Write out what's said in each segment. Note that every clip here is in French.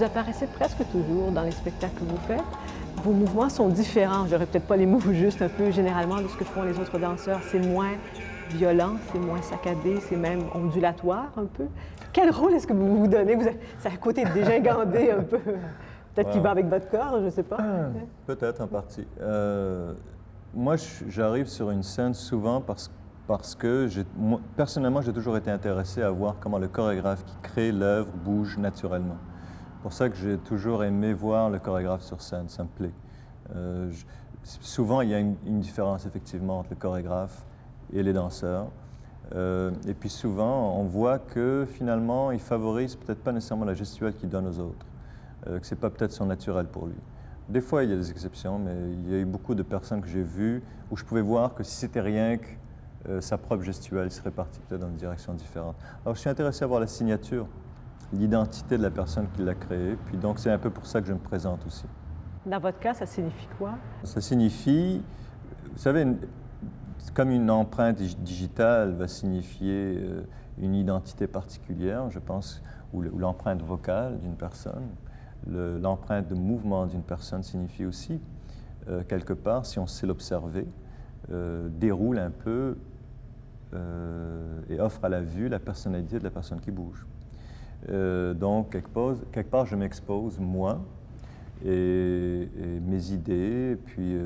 Vous apparaissez presque toujours dans les spectacles que vous faites. Vos mouvements sont différents. Je n'aurais peut-être pas les mots juste un peu généralement de ce que font les autres danseurs. C'est moins violent, c'est moins saccadé, c'est même ondulatoire un peu. Quel rôle est-ce que vous vous donnez? C'est à côté dégingandé un peu. Peut-être qu'il va avec votre corps, je ne sais pas. Peut-être en partie. Moi, j'arrive sur une scène souvent parce que, personnellement, j'ai toujours été intéressé à voir comment le chorégraphe qui crée l'œuvre bouge naturellement. C'est pour ça que j'ai toujours aimé voir le chorégraphe sur scène, ça me plaît. Souvent, il y a une différence effectivement entre le chorégraphe et les danseurs. Et puis souvent, on voit que finalement, il favorise peut-être pas nécessairement la gestuelle qu'il donne aux autres, que c'est pas peut-être son naturel pour lui. Des fois, il y a des exceptions, mais il y a eu beaucoup de personnes que j'ai vues où je pouvais voir que si c'était rien que sa propre gestuelle, il serait parti peut-être dans une direction différente. Alors, je suis intéressé à voir la signature, l'identité de la personne qui l'a créée, puis donc c'est un peu pour ça que je me présente aussi. Dans votre cas, ça signifie quoi? Ça signifie, vous savez, comme une empreinte digitale va signifier une identité particulière, je pense, ou l'empreinte vocale d'une personne, l'empreinte de mouvement d'une personne signifie aussi, quelque part, si on sait l'observer, déroule un peu et offre à la vue la personnalité de la personne qui bouge. Donc, quelque part, je m'expose, moi, et mes idées, puis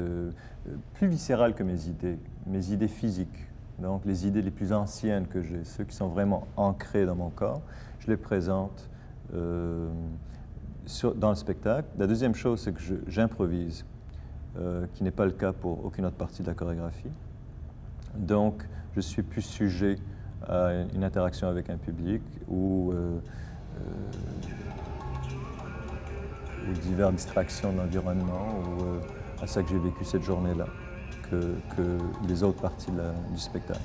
plus viscérales que mes idées physiques. Donc, les idées les plus anciennes que j'ai, ceux qui sont vraiment ancrés dans mon corps, je les présente dans le spectacle. La deuxième chose, c'est que j'improvise, qui n'est pas le cas pour aucune autre partie de la chorégraphie. Donc, je suis plus sujet à une interaction avec un public ou aux diverses distractions de l'environnement ou à ça que j'ai vécu cette journée-là que les autres parties du spectacle.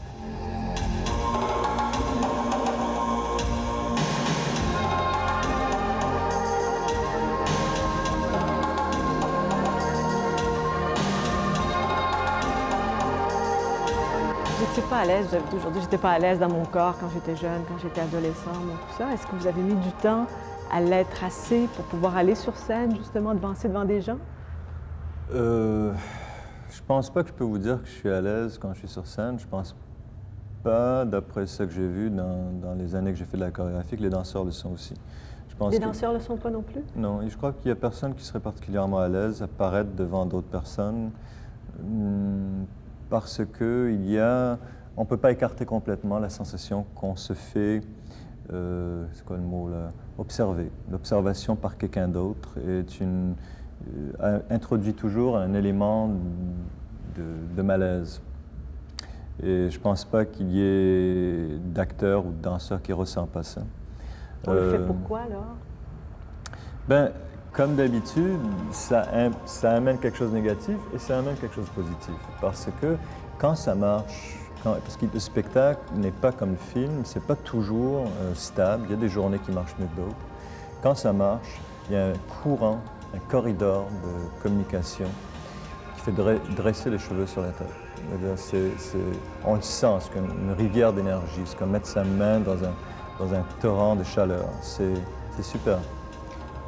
Vous n'étiez pas à l'aise, vous avez toujours dit, j'étais pas à l'aise dans mon corps quand j'étais jeune, quand j'étais adolescent, tout ça. Est-ce que vous avez mis du temps à l'être assez pour pouvoir aller sur scène, justement, devant des gens? Je pense pas que je peux vous dire que je suis à l'aise quand je suis sur scène. Je pense pas, d'après ce que j'ai vu dans les années que j'ai fait de la chorégraphie, que les danseurs le sont aussi. Les danseurs le sont pas non plus? Non, et je crois qu'il y a personne qui serait particulièrement à l'aise à paraître devant d'autres personnes parce que on peut pas écarter complètement la sensation qu'on se fait, c'est quoi le mot là? Observer. L'observation par quelqu'un d'autre introduit toujours un élément de malaise. Et je pense pas qu'il y ait d'acteurs ou de danseurs qui ressentent pas ça. On le fait pourquoi, alors? Ben, comme d'habitude, ça amène quelque chose de négatif et ça amène quelque chose de positif. Parce que quand ça marche, parce que le spectacle n'est pas comme le film, c'est pas toujours stable, il y a des journées qui marchent mieux que d'autres. Quand ça marche, il y a un courant, un corridor de communication qui fait dresser les cheveux sur la tête. On le sent, c'est comme une rivière d'énergie, c'est comme mettre sa main dans un torrent de chaleur. C'est super.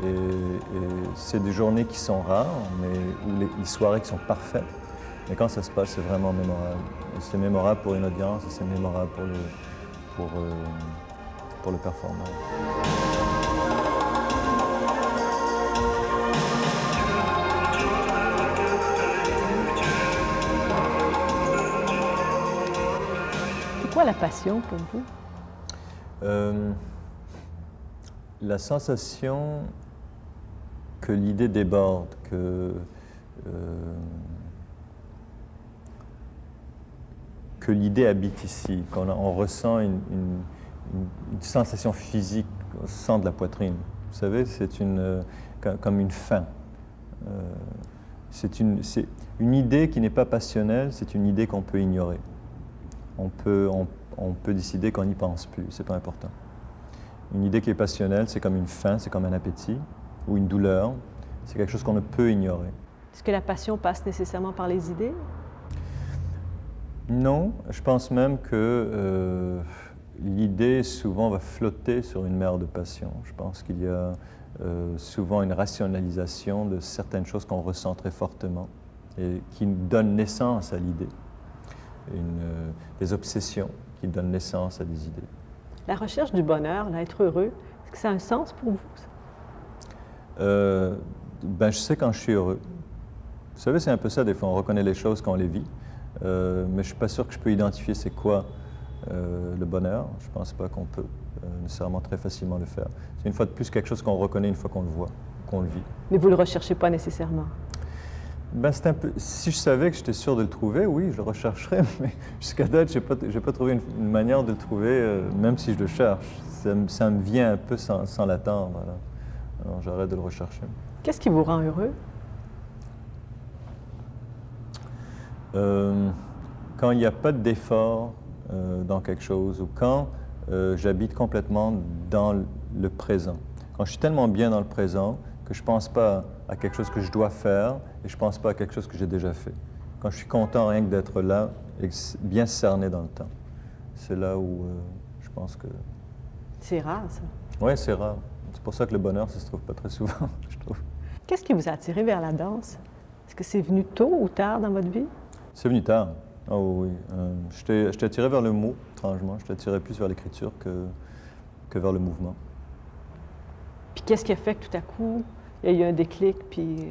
Et c'est des journées qui sont rares, mais où les soirées qui sont parfaites. Mais quand ça se passe, c'est vraiment mémorable. C'est mémorable pour une audience et c'est mémorable pour le performeur. C'est quoi la passion pour vous? La sensation que l'idée déborde, que l'idée habite ici, qu'on ressent une sensation physique au centre de la poitrine. Vous savez, c'est comme une faim. C'est une idée qui n'est pas passionnelle, c'est une idée qu'on peut ignorer. On peut décider qu'on n'y pense plus, c'est pas important. Une idée qui est passionnelle, c'est comme une faim, c'est comme un appétit ou une douleur. C'est quelque chose qu'on ne peut ignorer. Est-ce que la passion passe nécessairement par les idées? Non, je pense même que l'idée souvent va flotter sur une mer de passion. Je pense qu'il y a souvent une rationalisation de certaines choses qu'on ressent très fortement et qui donnent naissance à l'idée. Des obsessions qui donnent naissance à des idées. La recherche du bonheur, d'être heureux, est-ce que ça a un sens pour vous? Ben, je sais quand je suis heureux. Vous savez, c'est un peu ça, des fois, on reconnaît les choses quand on les vit, mais je ne suis pas sûr que je peux identifier c'est quoi le bonheur. Je ne pense pas qu'on peut nécessairement très facilement le faire. C'est une fois de plus quelque chose qu'on reconnaît une fois qu'on le voit, qu'on le vit. Mais vous ne le recherchez pas nécessairement? Ben, c'est un peu... Si je savais que j'étais sûr de le trouver, oui, je le rechercherais, mais jusqu'à date, je n'ai pas trouvé une manière de le trouver, même si je le cherche. Ça me vient un peu sans l'attendre. Alors j'arrête de le rechercher. Qu'est-ce qui vous rend heureux? Quand il n'y a pas d'effort dans quelque chose ou quand j'habite complètement dans le présent. Quand je suis tellement bien dans le présent que je ne pense pas à quelque chose que je dois faire et je ne pense pas à quelque chose que j'ai déjà fait. Quand je suis content rien que d'être là et bien cerné dans le temps. C'est là où je pense que... C'est rare, ça. Oui, c'est rare. C'est pour ça que le bonheur, ça ne se trouve pas très souvent, je trouve. Qu'est-ce qui vous a attiré vers la danse? Est-ce que c'est venu tôt ou tard dans votre vie? C'est venu tard. Oh oui. Je t'ai attiré vers le mot, étrangement. Je t'ai attiré plus vers l'écriture que vers le mouvement. Puis qu'est-ce qui a fait que tout à coup, il y a eu un déclic, puis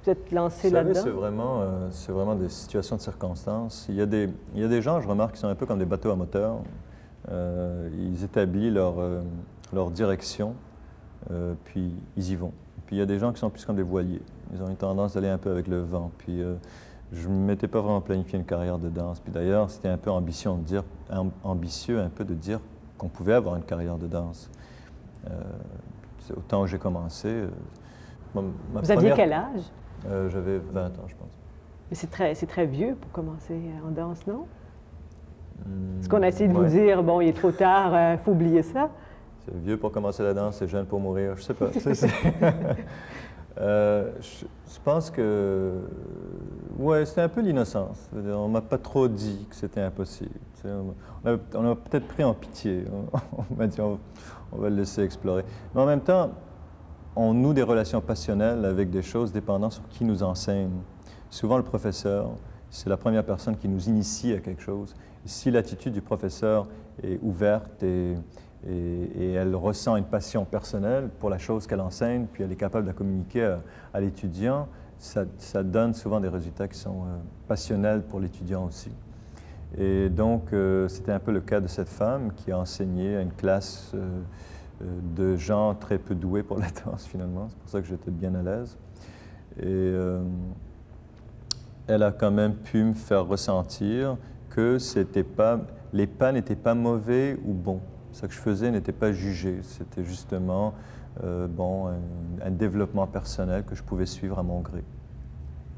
vous êtes lancé là-dedans? C'est vraiment des situations de circonstances. Il y a des gens, je remarque, qui sont un peu comme des bateaux à moteur. Ils établissent leur direction, puis ils y vont. Puis il y a des gens qui sont plus comme des voiliers. Ils ont une tendance d'aller un peu avec le vent. Puis je ne m'étais pas vraiment planifié une carrière de danse. Puis d'ailleurs, c'était un peu ambitieux un peu de dire qu'on pouvait avoir une carrière de danse. Au temps où j'ai commencé... Vous aviez quel âge? J'avais 20 ans, je pense. Mais c'est très vieux pour commencer en danse, non? Est-ce qu'on a essayé de vous Ouais. dire, bon, il est trop tard, il faut oublier ça? C'est vieux pour commencer la danse, c'est jeune pour mourir, je sais pas. Je pense que... Ouais, c'était un peu l'innocence. On m'a pas trop dit que c'était impossible. On a peut-être pris en pitié. On m'a dit, on va le laisser explorer. Mais en même temps, on noue des relations passionnelles avec des choses dépendant sur qui nous enseigne. Souvent, le professeur, c'est la première personne qui nous initie à quelque chose. Si l'attitude du professeur est ouverte et elle ressent une passion personnelle pour la chose qu'elle enseigne, puis elle est capable de la communiquer à l'étudiant, ça donne souvent des résultats qui sont passionnels pour l'étudiant aussi. Et donc, c'était un peu le cas de cette femme qui a enseigné à une classe de gens très peu doués pour la danse, finalement. C'est pour ça que j'étais bien à l'aise. Et elle a quand même pu me faire ressentir que les pas n'étaient pas mauvais ou bons. Ce que je faisais n'était pas jugé. C'était justement un développement personnel que je pouvais suivre à mon gré.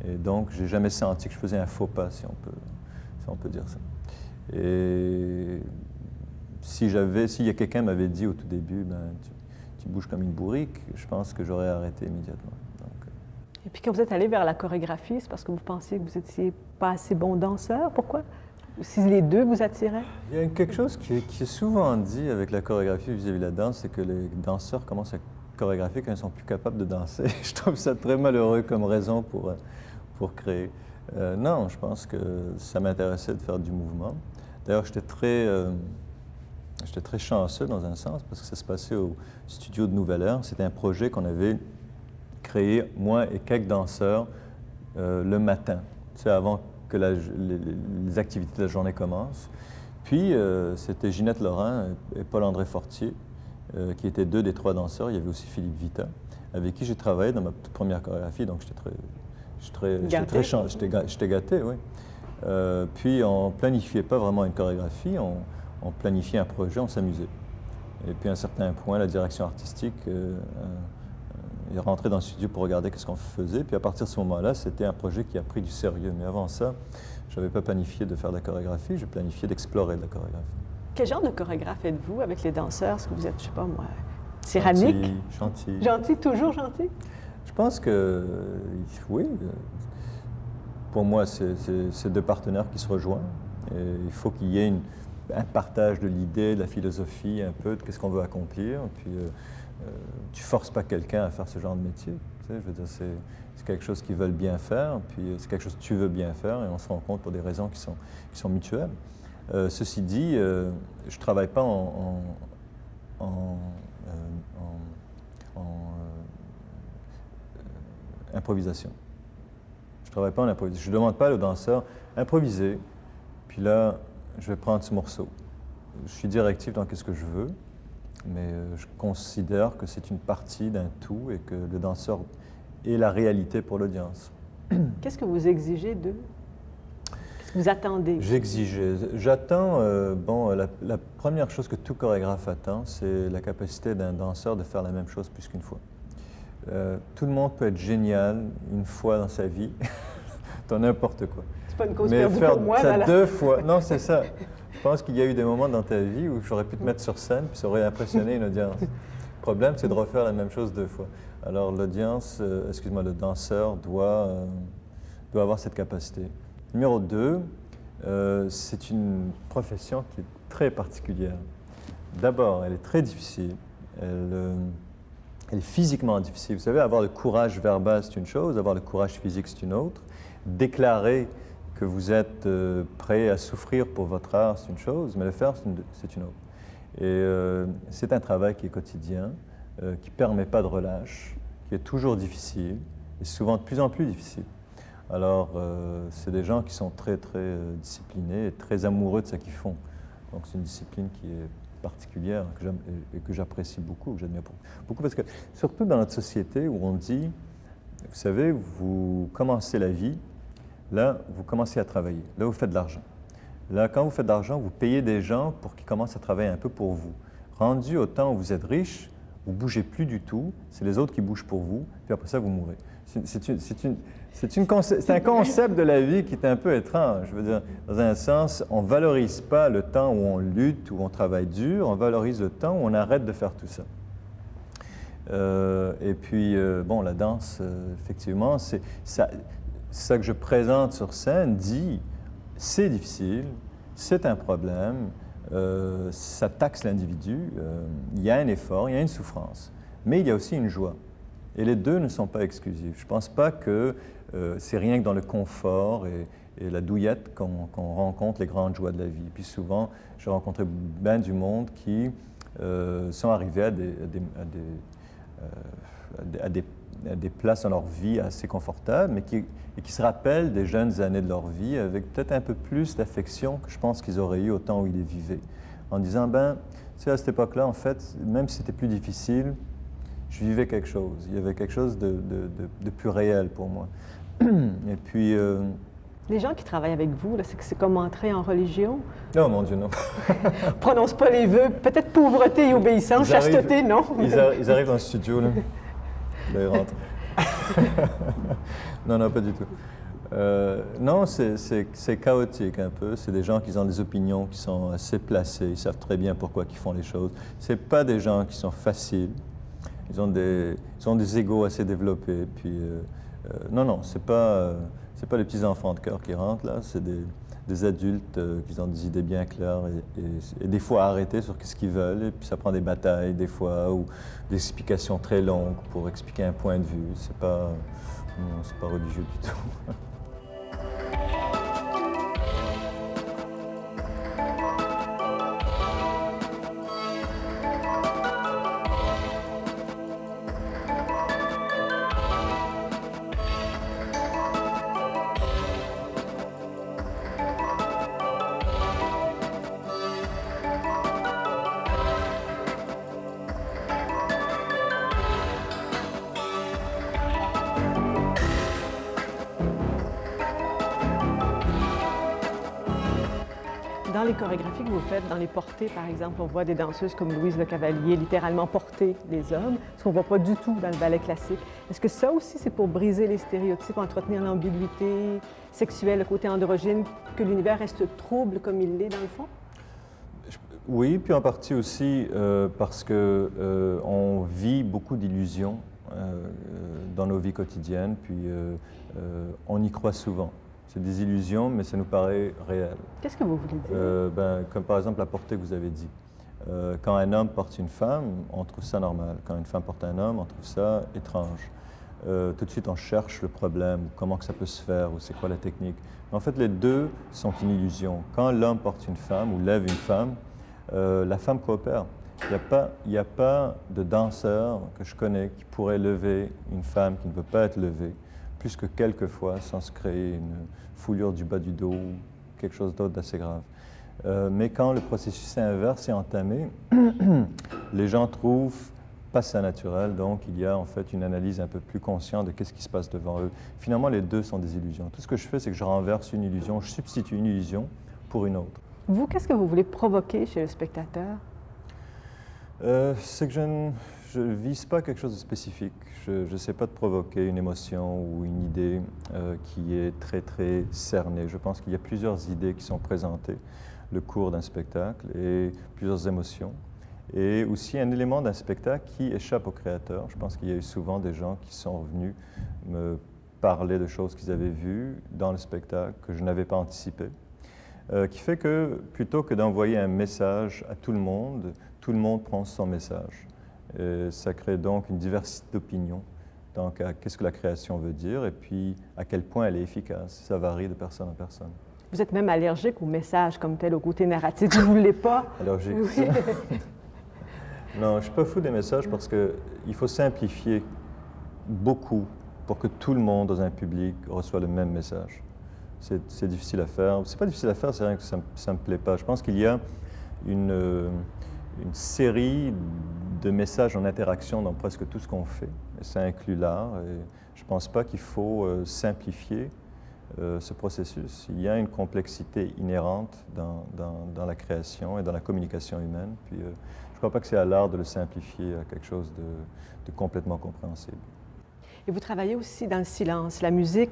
Et donc, j'ai jamais senti que je faisais un faux pas, si on peut dire ça. Et s'il y a quelqu'un qui m'avait dit au tout début, tu bouges comme une bourrique, je pense que j'aurais arrêté immédiatement. Donc, Et puis quand vous êtes allé vers la chorégraphie, c'est parce que vous pensiez que vous n'étiez pas assez bon danseur? Pourquoi? Si les deux vous attiraient? il y a quelque chose qui est souvent dit avec la chorégraphie vis-à-vis de la danse, c'est que les danseurs commencent à chorégraphier quand ils ne sont plus capables de danser. Je trouve ça très malheureux comme raison pour créer. Non, je pense que ça m'intéressait de faire du mouvement. D'ailleurs, j'étais très chanceux dans un sens parce que ça se passait au studio de Nouvelle Heure. C'était un projet qu'on avait créé, moi et quelques danseurs, le matin, avant que les activités de la journée commencent. Puis, c'était Ginette Laurent et Paul-André Fortier, qui étaient deux des trois danseurs. Il y avait aussi Philippe Vita, avec qui j'ai travaillé dans ma toute première chorégraphie, donc j'étais gâté, oui. Puis, on ne planifiait pas vraiment une chorégraphie, on planifiait un projet, on s'amusait. Et puis, à un certain point, la direction artistique est rentrée dans le studio pour regarder ce qu'on faisait. Puis, à partir de ce moment-là, c'était un projet qui a pris du sérieux. Mais avant ça, je n'avais pas planifié de faire de la chorégraphie, j'ai planifié d'explorer de la chorégraphie. Quel genre de chorégraphe êtes-vous avec les danseurs? Est-ce que vous êtes, je ne sais pas moi, tyrannique? Gentil. Gentil, toujours gentil? Je pense que, oui, pour moi, c'est deux partenaires qui se rejoignent. Et il faut qu'il y ait un partage de l'idée, de la philosophie, un peu de qu'est-ce qu'on veut accomplir. Puis tu forces pas quelqu'un à faire ce genre de métier. Tu sais, je veux dire, c'est quelque chose qu'ils veulent bien faire, puis c'est quelque chose que tu veux bien faire, et on se rend compte pour des raisons qui sont mutuelles. Ceci dit, je ne travaille pas en improvisation. Je ne travaille pas en improvisation. Je ne demande pas aux danseurs improviser, puis là, je vais prendre ce morceau. Je suis directif dans ce que je veux, mais je considère que c'est une partie d'un tout et que le danseur est la réalité pour l'audience. Qu'est-ce que vous exigez d'eux? Qu'est-ce que vous attendez? J'attends, la première chose que tout chorégraphe attend, c'est la capacité d'un danseur de faire la même chose plus qu'une fois. Tout le monde peut être génial une fois dans sa vie, dans n'importe quoi. C'est pas une cause Mais perdue faire pour moi, ça là. 2 fois, non, c'est ça. Je pense qu'il y a eu des moments dans ta vie où j'aurais pu te mettre sur scène, puis ça aurait impressionné une audience. Le problème, c'est de refaire la même chose 2 fois. Alors l'audience, le danseur doit avoir cette capacité. Numéro 2, c'est une profession qui est très particulière. D'abord, elle est très difficile. Elle est physiquement difficile. Vous savez, avoir le courage verbal, c'est une chose, avoir le courage physique, c'est une autre. Déclarer que vous êtes prêt à souffrir pour votre art, c'est une chose, mais le faire, c'est une autre. Et c'est un travail qui est quotidien, qui ne permet pas de relâche, qui est toujours difficile, et souvent de plus en plus difficile. Alors, c'est des gens qui sont très, très disciplinés et très amoureux de ce qu'ils font. Donc, c'est une discipline qui est particulière et que j'apprécie beaucoup, que j'admire beaucoup, parce que surtout dans notre société où on dit, vous savez, vous commencez la vie, là, vous commencez à travailler, là, vous faites de l'argent. Là, quand vous faites de l'argent, vous payez des gens pour qu'ils commencent à travailler un peu pour vous. Rendu au temps où vous êtes riche, vous ne bougez plus du tout, c'est les autres qui bougent pour vous, puis après ça, vous mourrez. C'est un concept de la vie qui est un peu étrange. Je veux dire, dans un sens, on ne valorise pas le temps où on lutte, où on travaille dur, on valorise le temps où on arrête de faire tout ça. Et puis, la danse, effectivement, c'est ça que je présente sur scène dit, c'est difficile, c'est un problème, ça taxe l'individu, il y a un effort, il y a une souffrance, mais il y a aussi une joie. Et les deux ne sont pas exclusifs. Je ne pense pas que c'est rien que dans le confort et la douillette qu'on rencontre les grandes joies de la vie. Puis souvent, j'ai rencontré bien du monde qui sont arrivés à des places dans leur vie assez confortables, mais qui se rappellent des jeunes années de leur vie avec peut-être un peu plus d'affection que je pense qu'ils auraient eu au temps où ils les vivaient. En disant, tu sais, à cette époque-là, en fait, même si c'était plus difficile, je vivais quelque chose. Il y avait quelque chose de plus réel pour moi. Et puis... Les gens qui travaillent avec vous, c'est comme entrer en religion? Non, mon Dieu, non. Prononce pas les vœux. Peut-être pauvreté et obéissance, chasteté, non? Ils arrivent dans le studio, là. Là, ils rentrent. Non, pas du tout. Non, c'est chaotique un peu. C'est des gens qui ont des opinions qui sont assez placées. Ils savent très bien pourquoi ils font les choses. C'est pas des gens qui sont faciles. Ils ont des égos assez développés. Puis, non, c'est pas les petits enfants de cœur qui rentrent là. C'est des adultes qui ont des idées bien claires et des fois arrêtés sur ce qu'ils veulent. Et puis ça prend des batailles des fois ou des explications très longues pour expliquer un point de vue. C'est pas religieux du tout. Dans les chorégraphies que vous faites, dans les portées, par exemple, on voit des danseuses comme Louise Le Cavalier littéralement porter les hommes, ce qu'on ne voit pas du tout dans le ballet classique. Est-ce que ça aussi, c'est pour briser les stéréotypes, entretenir l'ambiguïté sexuelle, le côté androgyne, que l'univers reste trouble comme il l'est dans le fond? Oui, puis en partie aussi parce qu'on vit beaucoup d'illusions dans nos vies quotidiennes, puis on y croit souvent. C'est des illusions, mais ça nous paraît réel. Qu'est-ce que vous voulez dire? Comme par exemple la portée que vous avez dit. Quand un homme porte une femme, on trouve ça normal. Quand une femme porte un homme, on trouve ça étrange. Tout de suite, on cherche le problème, comment que ça peut se faire, ou c'est quoi la technique. Mais en fait, les deux sont une illusion. Quand l'homme porte une femme ou lève une femme, la femme coopère. Il n'y a pas de danseur que je connais qui pourrait lever une femme qui ne veut pas être levée, plus que quelques fois, sans se créer une foulure du bas du dos ou quelque chose d'autre d'assez grave. Mais quand le processus inverse est entamé, les gens trouvent pas ça naturel, donc il y a en fait une analyse un peu plus consciente de qu'est-ce qui se passe devant eux. Finalement, les deux sont des illusions. Tout ce que je fais, c'est que je renverse une illusion, je substitue une illusion pour une autre. Vous, qu'est-ce que vous voulez provoquer chez le spectateur? C'est que je ne vise pas quelque chose de spécifique. Je n'essaie pas de provoquer une émotion ou une idée qui est très, très cernée. Je pense qu'il y a plusieurs idées qui sont présentées le cours d'un spectacle et plusieurs émotions. Et aussi un élément d'un spectacle qui échappe au créateur. Je pense qu'il y a eu souvent des gens qui sont venus me parler de choses qu'ils avaient vues dans le spectacle que je n'avais pas anticipées. Qui fait que plutôt que d'envoyer un message à tout le monde prend son message. Et ça crée donc une diversité d'opinions. Donc, qu'est-ce que la création veut dire et puis à quel point elle est efficace. Ça varie de personne en personne. Vous êtes même allergique au message comme tel, au côté narratif. Vous ne voulez pas? Allergique. Oui. Non, je ne suis pas fou des messages parce qu'il faut simplifier beaucoup pour que tout le monde dans un public reçoive le même message. C'est difficile à faire. C'est pas difficile à faire, c'est rien que ça ne me plaît pas. Je pense qu'il y a une série de messages en interaction dans presque tout ce qu'on fait. Et ça inclut l'art. Et je ne pense pas qu'il faut simplifier ce processus. Il y a une complexité inhérente dans la création et dans la communication humaine. Puis, je ne crois pas que c'est à l'art de le simplifier à quelque chose de complètement compréhensible. Et vous travaillez aussi dans le silence. La musique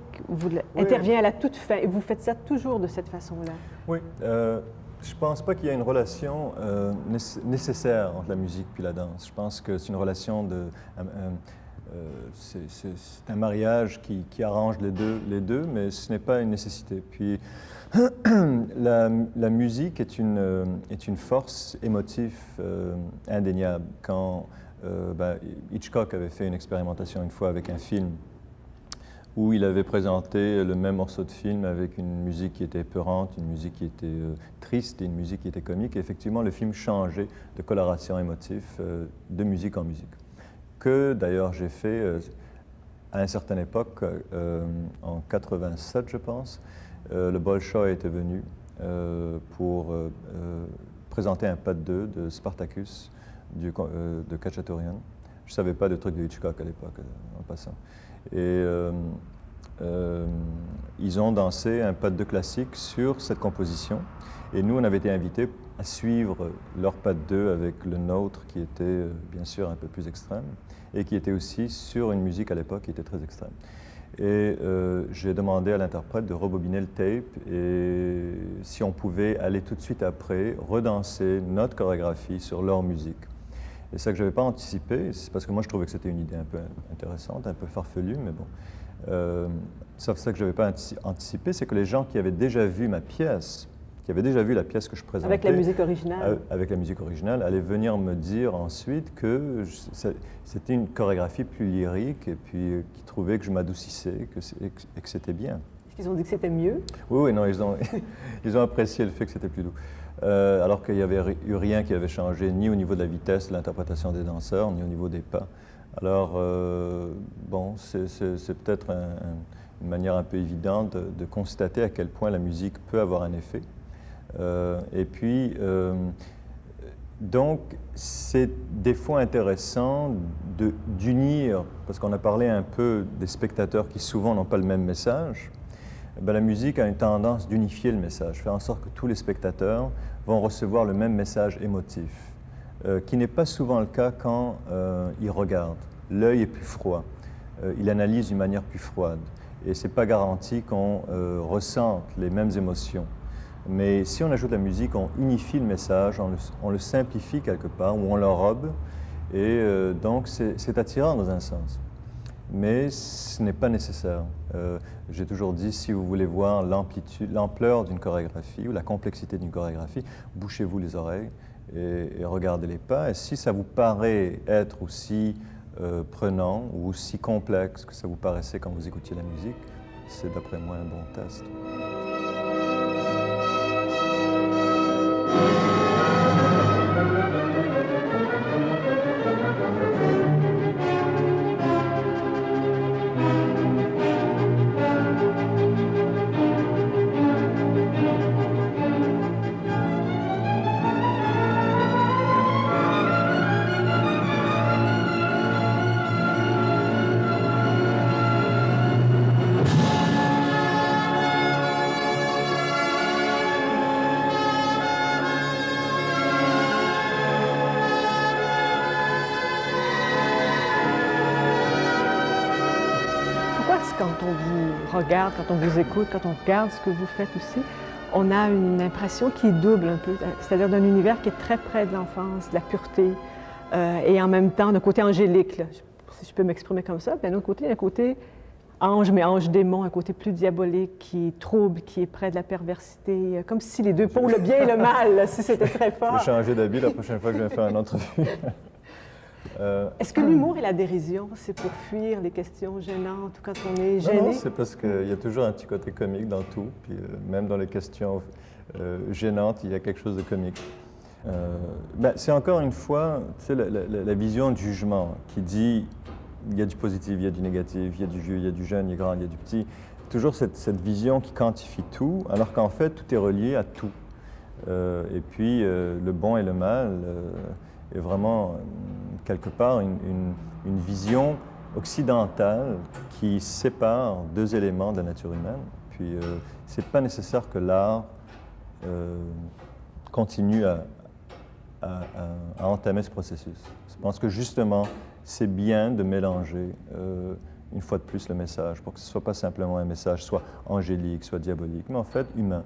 intervient à la toute fin. Et vous faites ça toujours de cette façon-là. Oui. Je ne pense pas qu'il y ait une relation nécessaire entre la musique et la danse. Je pense que c'est une relation c'est un mariage qui arrange les deux, mais ce n'est pas une nécessité. Puis, la musique est une force émotive indéniable. Quand Hitchcock avait fait une expérimentation une fois avec un film où il avait présenté le même morceau de film avec une musique qui était épeurante, une musique qui était triste et une musique qui était comique. Et effectivement, le film changeait de coloration émotive de musique en musique. Que d'ailleurs j'ai fait à une certaine époque, en 87 je pense, le Bolshoi était venu pour présenter un pas de deux de Spartacus de Khachaturian. Je ne savais pas de truc de Hitchcock à l'époque, en passant. Et ils ont dansé un pas de deux classique sur cette composition. Et nous, on avait été invités à suivre leur pas de deux avec le nôtre, qui était bien sûr un peu plus extrême, et qui était aussi sur une musique à l'époque qui était très extrême. Et j'ai demandé à l'interprète de rebobiner le tape et si on pouvait aller tout de suite après redanser notre chorégraphie sur leur musique. Et ça que je n'avais pas anticipé, c'est parce que moi je trouvais que c'était une idée un peu intéressante, un peu farfelue, mais bon. Sauf ça que je n'avais pas anticipé, c'est que les gens qui avaient déjà vu ma pièce, qui avaient déjà vu la pièce que je présentais... Avec la musique originale. Avec la musique originale, allaient venir me dire ensuite que c'était une chorégraphie plus lyrique et puis qu'ils trouvaient que je m'adoucissais et que c'était bien. Est-ce qu'ils ont dit que c'était mieux? Oui, non, ils ont apprécié le fait que c'était plus doux. Alors qu'il n'y avait eu rien qui avait changé, ni au niveau de la vitesse de l'interprétation des danseurs, ni au niveau des pas. Alors, bon, c'est peut-être une manière un peu évidente de constater à quel point la musique peut avoir un effet. Et puis, donc, c'est des fois intéressant d'unir, parce qu'on a parlé un peu des spectateurs qui souvent n'ont pas le même message. Ben, la musique a une tendance d'unifier le message, faire en sorte que tous les spectateurs vont recevoir le même message émotif, qui n'est pas souvent le cas quand ils regardent. L'œil est plus froid, il analyse d'une manière plus froide, et ce n'est pas garanti qu'on ressente les mêmes émotions. Mais si on ajoute la musique, on unifie le message, on le simplifie quelque part, ou on l'enrobe, et donc c'est attirant dans un sens. mais ce n'est pas nécessaire. J'ai toujours dit, si vous voulez voir l'ampleur d'une chorégraphie ou la complexité d'une chorégraphie, bouchez-vous les oreilles et regardez les pas. Et si ça vous paraît être aussi prenant ou aussi complexe que ça vous paraissait quand vous écoutiez la musique, c'est d'après moi un bon test. Quand on vous regarde, quand on vous écoute, quand on regarde ce que vous faites aussi, on a une impression qui est double un peu, c'est-à-dire d'un univers qui est très près de l'enfance, de la pureté, et en même temps d'un côté angélique, là, si je peux m'exprimer comme ça. Puis d'un autre côté, il y a un côté ange, mais ange-démon, un côté plus diabolique, qui est trouble, qui est près de la perversité, comme si les deux pôles, le bien et le mal, là, si c'était très fort. Je vais changer d'habit la prochaine fois que je vais faire une entrevue. Est-ce que l'humour et la dérision, c'est pour fuir les questions gênantes quand on est gêné? Non, c'est parce qu'il y a toujours un petit côté comique dans tout, puis même dans les questions gênantes, il y a quelque chose de comique. C'est encore une fois, tu sais, la vision du jugement qui dit il y a du positif, il y a du négatif, il y a du vieux, il y a du jeune, il y a du grand, il y a du petit. Toujours cette vision qui quantifie tout, alors qu'en fait, tout est relié à tout. Et puis, le bon et le mal est vraiment, quelque part, une vision occidentale qui sépare deux éléments de la nature humaine. Puis, c'est pas nécessaire que l'art continue à entamer ce processus. Je pense que justement, c'est bien de mélanger une fois de plus le message pour que ce ne soit pas simplement un message soit angélique, soit diabolique, mais en fait humain.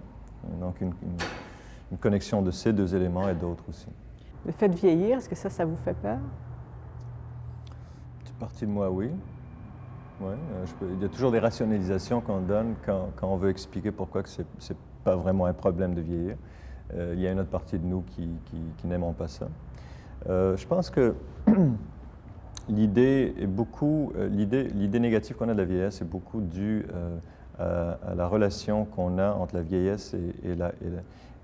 Donc une connexion de ces deux éléments et d'autres aussi. Le fait de vieillir, est-ce que ça vous fait peur? Une partie de moi, oui. Ouais, il y a toujours des rationalisations qu'on donne quand on veut expliquer pourquoi que c'est pas vraiment un problème de vieillir. Il y a une autre partie de nous qui n'aimons pas ça. Je pense que l'idée négative qu'on a de la vieillesse est beaucoup due à la relation qu'on a entre la vieillesse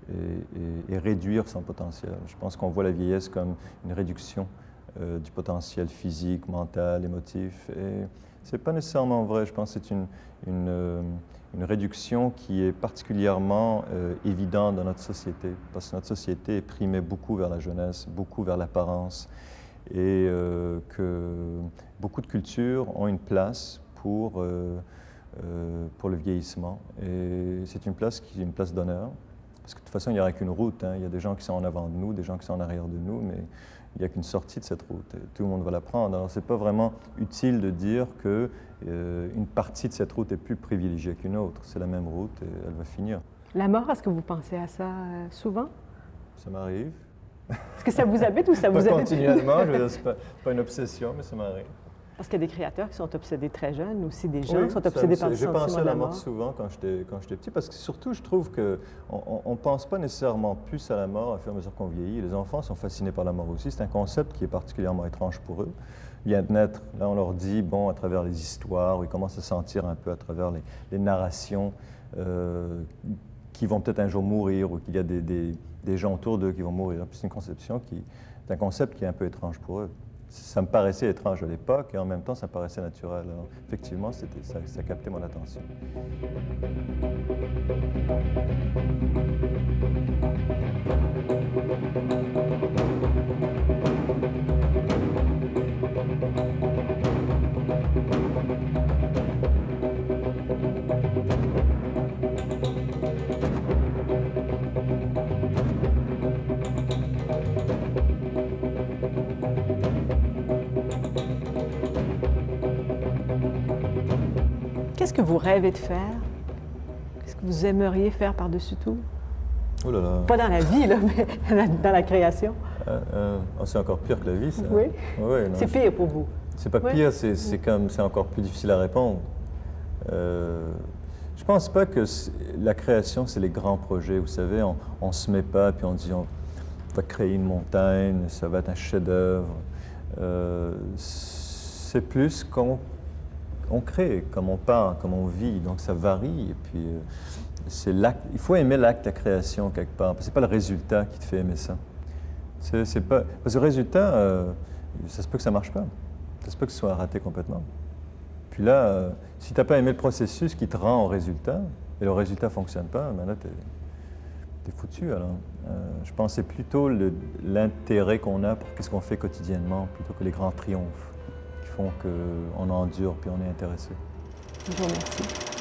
et réduire son potentiel. Je pense qu'on voit la vieillesse comme une réduction du potentiel physique, mental, émotif. Et c'est pas nécessairement vrai. Je pense que c'est une réduction qui est particulièrement évidente dans notre société, parce que notre société est primée beaucoup vers la jeunesse, beaucoup vers l'apparence, et que beaucoup de cultures ont une place pour le vieillissement. Et c'est une place qui est une place d'honneur, parce que de toute façon, il n'y aura qu'une route. Hein. Il y a des gens qui sont en avant de nous, des gens qui sont en arrière de nous, mais il n'y a qu'une sortie de cette route. Et tout le monde va la prendre. Alors, ce n'est pas vraiment utile de dire qu'une partie de cette route est plus privilégiée qu'une autre. C'est la même route et elle va finir. La mort, est-ce que vous pensez à ça souvent? Ça m'arrive. Est-ce que ça vous habite ou ça vous habite? Pas continuellement, je veux dire, c'est pas une obsession, mais ça m'arrive. Parce qu'il y a des créateurs qui sont obsédés très jeunes, aussi des gens qui sont obsédés par le sentiment de la mort. J'ai pensé à la mort souvent quand j'étais petit, parce que surtout, je trouve qu'on ne pense pas nécessairement plus à la mort à fur et à mesure qu'on vieillit. Les enfants sont fascinés par la mort aussi. C'est un concept qui est particulièrement étrange pour eux. Vient de naître, là on leur dit, bon, à travers les histoires, ils commencent à sentir un peu à travers les narrations qu'ils vont peut-être un jour mourir ou qu'il y a des gens autour d'eux qui vont mourir. Puis c'est un concept qui est un peu étrange pour eux. Ça me paraissait étrange à l'époque et en même temps, ça me paraissait naturel. Alors, effectivement, ça captait mon attention. Qu'est-ce que vous rêvez de faire? Qu'est-ce que vous aimeriez faire par-dessus tout? Oh là là. Pas dans la vie, là, mais dans la création. C'est encore pire que la vie, ça. Oui. Ouais, non, C'est pire pour vous. c'est pas Ouais. pire, c'est encore plus difficile à répondre. Je pense pas que la création, c'est les grands projets. Vous savez, on se met pas, puis on dit on va créer une montagne, ça va être un chef-d'œuvre. C'est plus on crée, comme on parle, comme on vit, donc ça varie. Et puis, c'est l'acte. Il faut aimer l'acte de la création quelque part. C'est pas le résultat qui te fait aimer ça. C'est pas parce que le résultat, ça se peut que ça marche pas. Ça se peut que ce soit raté complètement. Puis là, si tu n'as pas aimé le processus qui te rend au résultat, et le résultat ne fonctionne pas, ben là, tu es foutu. Alors, je pense que c'est plutôt l'intérêt qu'on a pour ce qu'on fait quotidiennement, plutôt que les grands triomphes qui font qu'on endure puis on est intéressé. Je vous remercie.